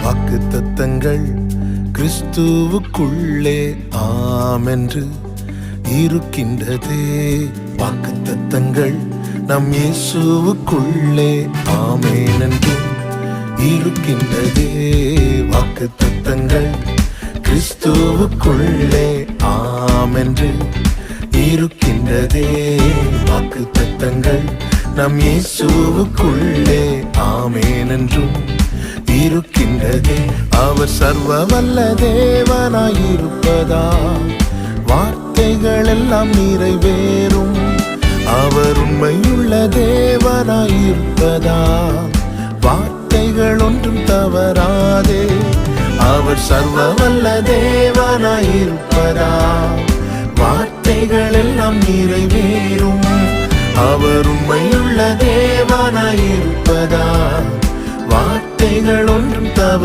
வாக்குத்தத்தங்கள் கிறிஸ்துவுக்குள்ளே ஆமென்று இருக்கின்றதே. வாக்குத்தத்தங்கள் நம் இயேசுவுக்குள்ளே ஆமென் என்று இருக்கின்றதே. வாக்குத்தத்தங்கள் கிறிஸ்துவுக்குள்ளே ஆமென்று இருக்கின்றதே. வாக்குத்தத்தங்கள் நம் இயேசுவுக்குள்ளே ஆமென் என்றும் இருக்கின்றதே. அவர் சர்வ வல்ல தேவனாயிருப்பதா வார்த்தைகள் எல்லாம் நிறைவேறும். அவர் உண்மையுள்ள தேவனாயிருப்பதா வார்த்தைகள் ஒன்றும் தவறாதே. அவர் சர்வ வல்ல தேவனாயிருப்பதா வார்த்தைகள் எல்லாம் நிறைவேறும். அவர் உண்மையுள்ள தேவனாயிருப்பதா வார்த்தைகள் ஒன்றும் தவறு